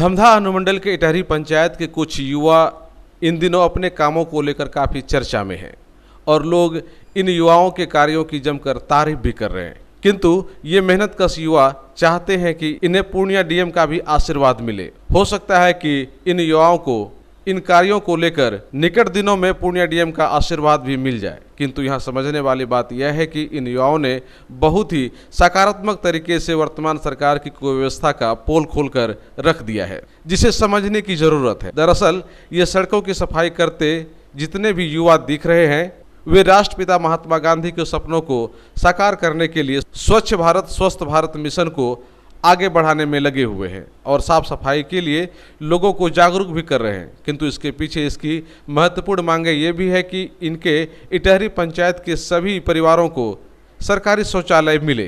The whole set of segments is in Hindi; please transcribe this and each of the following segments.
धमधा अनुमंडल के इटहरी पंचायत के कुछ युवा इन दिनों अपने कामों को लेकर काफ़ी चर्चा में हैं और लोग इन युवाओं के कार्यों की जमकर तारीफ भी कर रहे हैं। किंतु ये मेहनतकश युवा चाहते हैं कि इन्हें पूर्णिया डीएम का भी आशीर्वाद मिले। हो सकता है कि इन युवाओं को इन कार्यों को लेकर निकट दिनों में पूर्णिया डीएम का आशीर्वाद भी मिल जाए। किंतु यहाँ समझने वाली बात यह है कि इन युवाओं ने बहुत ही सकारात्मक तरीके से वर्तमान सरकार की कुव्यवस्था का पोल खोलकर रख दिया है, जिसे समझने की जरूरत है। दरअसल ये सड़कों की सफाई करते जितने भी युवा दिख रहे हैं वे राष्ट्रपिता महात्मा गांधी के सपनों को साकार करने के लिए स्वच्छ भारत स्वस्थ भारत मिशन को आगे बढ़ाने में लगे हुए हैं और साफ सफाई के लिए लोगों को जागरूक भी कर रहे हैं। किंतु इसके पीछे इसकी महत्वपूर्ण मांग ये भी है कि इनके इटहरी पंचायत के सभी परिवारों को सरकारी शौचालय मिले,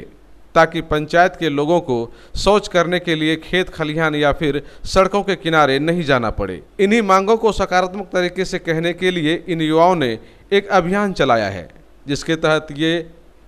ताकि पंचायत के लोगों को शौच करने के लिए खेत खलिहान या फिर सड़कों के किनारे नहीं जाना पड़े। इन्हीं मांगों को सकारात्मक तरीके से कहने के लिए इन युवाओं ने एक अभियान चलाया है, जिसके तहत ये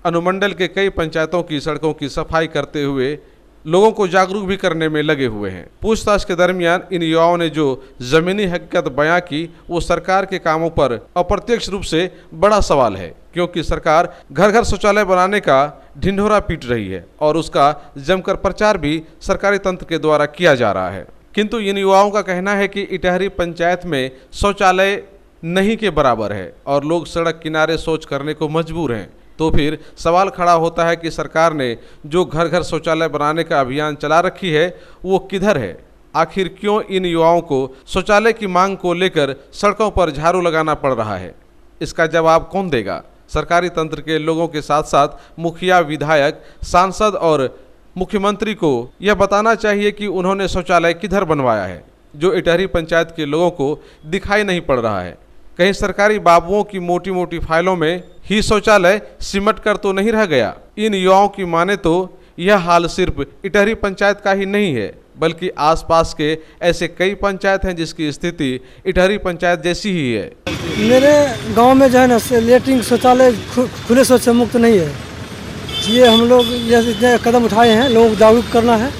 अनुमंडल के कई पंचायतों की सड़कों की सफाई करते हुए लोगों को जागरूक भी करने में लगे हुए हैं। पूछताछ के दरमियान इन युवाओं ने जो जमीनी हकीकत बयां की वो सरकार के कामों पर अप्रत्यक्ष रूप से बड़ा सवाल है, क्योंकि सरकार घर घर शौचालय बनाने का ढिंढोरा पीट रही है और उसका जमकर प्रचार भी सरकारी तंत्र के द्वारा किया जा रहा है। किंतु इन युवाओं का कहना है कि इटहरी पंचायत में शौचालय नहीं के बराबर है और लोग सड़क किनारे शौच करने को मजबूर हैं। तो फिर सवाल खड़ा होता है कि सरकार ने जो घर घर शौचालय बनाने का अभियान चला रखी है वो किधर है? आखिर क्यों इन युवाओं को शौचालय की मांग को लेकर सड़कों पर झाड़ू लगाना पड़ रहा है? इसका जवाब कौन देगा? सरकारी तंत्र के लोगों के साथ साथ मुखिया, विधायक, सांसद और मुख्यमंत्री को यह बताना चाहिए कि उन्होंने शौचालय किधर बनवाया है, जो इटहरी पंचायत के लोगों को दिखाई नहीं पड़ रहा है। कहीं सरकारी बाबुओं की मोटी मोटी फाइलों में ही शौचालय सिमट कर तो नहीं रह गया। इन युवाओं की माने तो यह हाल सिर्फ इटहरी पंचायत का ही नहीं है, बल्कि आसपास के ऐसे कई पंचायत हैं जिसकी स्थिति इटहरी पंचायत जैसी ही है। मेरे गांव में जो है ना लेटरिन शौचालय खुले शौच से मुक्त नहीं है। ये हम लोग इतने कदम उठाए हैं, लोगों को जागरूक करना है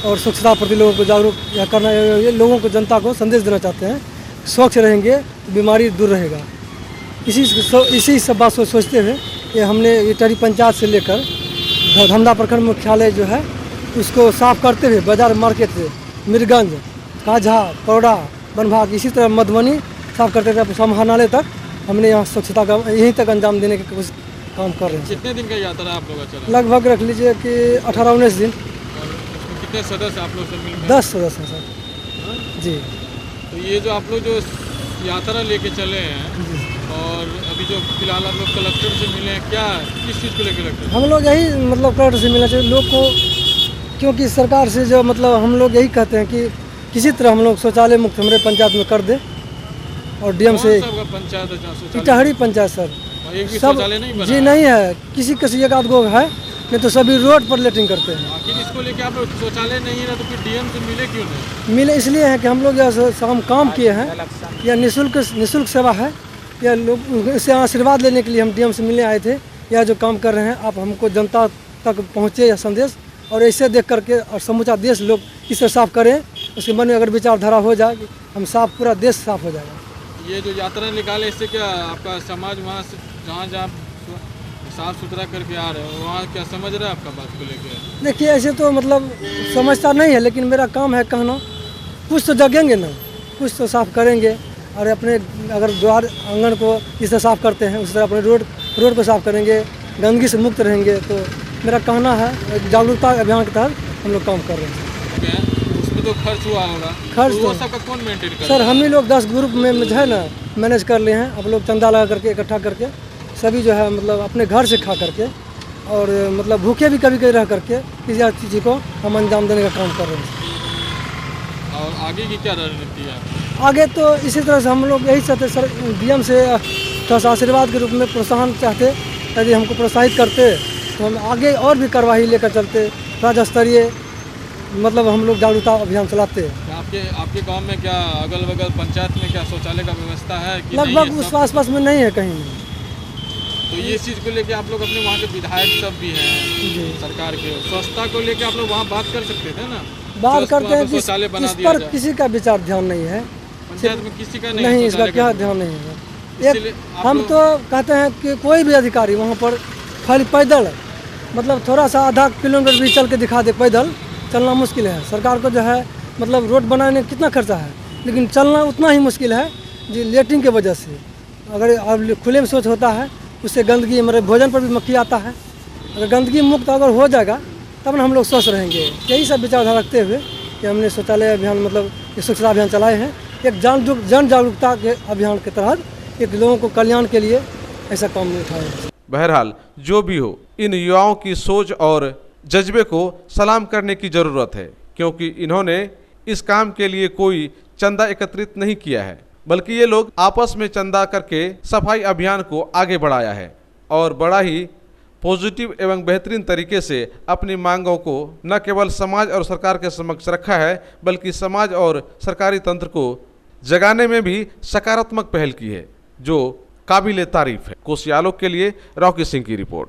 और स्वच्छता प्रति लोगों को जागरूक करना है। ये लोगों को, जनता को संदेश देना चाहते हैं, स्वच्छ रहेंगे तो बीमारी दूर रहेगा। इसी सब बात सोचते हुए ये हमने इटहरी पंचायत से लेकर धमधा प्रखंड मुख्यालय जो है उसको साफ करते हुए बाजार मार्केट से मीरगंज, काझा, पौड़ा, बनभाग, इसी तरह मधुबनी साफ करते हुए समाहरणालय तक हमने यहाँ स्वच्छता का यहीं तक अंजाम देने की कोशिश काम कर रहे हैं। कितने दिन का यात्रा आप लोग चला? लगभग रख लीजिए कि 18-19 दिन। कितने सदस्य आप लोग सब मिलकर? 10 सदस्य हैं सर जी। तो ये जो आप लोग जो यात्रा लेके चले हैं और अभी जो फिलहाल आप लोग कलेक्टर से मिले हैं, क्या किस चीज़ को लेकर कलेक्टर? हम लोग यही कलेक्टर से मिलना चाहिए लोग को, क्योंकि सरकार से जो हम लोग यही कहते हैं कि किसी तरह हम लोग शौचालय मुक्त हमारे पंचायत में कर दे। और डीएम से पंचायत इटहरी पंचायत सर एक भी सब शौचालय नहीं बना जी नहीं है, किसी एक आध गो है, नहीं तो सभी रोड पर लेटरिंग करते हैं। आखिर इसको लेके आप लोग शौचालय नहीं है तो फिर डीएम से मिले क्यों नहीं? मिले इसलिए है कि हम लोग यह काम किए हैं, यह निःशुल्क सेवा है, या लोग इससे आशीर्वाद लेने के लिए हम डीएम से मिलने आए थे। यह जो काम कर रहे हैं आप हमको जनता तक पहुँचे यह संदेश, और ऐसे देख करके और समूचा देश लोग इसे साफ करें। उसके मन में अगर विचारधारा हो जाए हम साफ, पूरा देश साफ हो जाएगा। ये जो यात्रा निकाले इससे क्या आपका समाज वहाँ से जहाँ साफ सुथरा करके आ रहे हो वहाँ क्या समझ रहा है आपका बात को लेकर? देखिए ऐसे तो समझता नहीं है, लेकिन मेरा काम है कहना, कुछ तो जगेंगे ना, कुछ तो साफ करेंगे। और अपने अगर द्वार आंगन को जिससे साफ करते हैं उस तरह अपने रोड को साफ करेंगे, गंदगी से मुक्त रहेंगे। तो मेरा कहना है जागरूकता अभियान के तहत हम लोग काम कर रहे हैं। उसमें तो खर्च हुआ होगा, खर्च तो सबका कौन मेंटेन कर? सर हम ही लोग 10 ग्रुप में जो है ना मैनेज कर लिए हैं। आप लोग चंदा लगा करके इकट्ठा करके सभी जो है अपने घर से खा करके और भूखे भी कभी कभी रह करके किसी चीज़ को हम अंजाम देने का काम कर रहे हैं। और आगे की क्या रणनीति है? आगे तो इसी तरह से हम लोग यही चाहते सर, डीएम से थोड़ा सा आशीर्वाद के रूप में प्रोत्साहन चाहते, यदि हमको प्रोत्साहित करते तो हम आगे और भी कार्यवाही लेकर चलते। राज्य स्तरीय हम लोग जागरूकता अभियान चलाते हैं। आपके गांव में क्या अगल बगल पंचायत में क्या शौचालय का व्यवस्था है कि लगभग उस आसपास में नहीं है कहीं नहीं। तो ये चीज़ को लेके आप लोग अपने वहाँ के विधायक सब भी हैं सरकार के, स्वच्छता को लेके आप लोग वहाँ बात कर सकते थे ना? बात बस करते वहाँ हैं पे कि शौचालय बना इस दिया पर जाए। किसी का विचार ध्यान नहीं है, पंचायत में किसी का नहीं नहीं है इसका शौचालय क्या का। ध्यान नहीं है। इसीलिए एक आप हम लोग- तो कहते हैं कि कोई भी अधिकारी वहाँ पर खाली पैदल, मतलब थोड़ा सा आधा किलोमीटर भी चल के दिखा दे, पैदल चलना मुश्किल है। सरकार को जो है मतलब रोड बनाने में कितना खर्चा है, लेकिन चलना उतना ही मुश्किल है जी लेटरिन की वजह से। अगर अब खुले में शौच होता है उससे गंदगी, हमारे भोजन पर भी मक्खी आता है। अगर गंदगी मुक्त अगर हो जाएगा तब ना हम लोग स्वस्थ रहेंगे। यही सब विचारधारा रखते हुए कि हमने शौचालय अभियान मतलब ये स्वच्छता अभियान चलाए हैं। एक जन जागरूकता के अभियान के तहत एक लोगों को कल्याण के लिए ऐसा काम उठाया है। बहरहाल जो भी हो, इन युवाओं की सोच और जज्बे को सलाम करने की ज़रूरत है, क्योंकि इन्होंने इस काम के लिए कोई चंदा एकत्रित नहीं किया है, बल्कि ये लोग आपस में चंदा करके सफाई अभियान को आगे बढ़ाया है और बड़ा ही पॉजिटिव एवं बेहतरीन तरीके से अपनी मांगों को न केवल समाज और सरकार के समक्ष रखा है, बल्कि समाज और सरकारी तंत्र को जगाने में भी सकारात्मक पहल की है, जो काबिले तारीफ है। कोसी आलोक के लिए रॉकी सिंह की रिपोर्ट।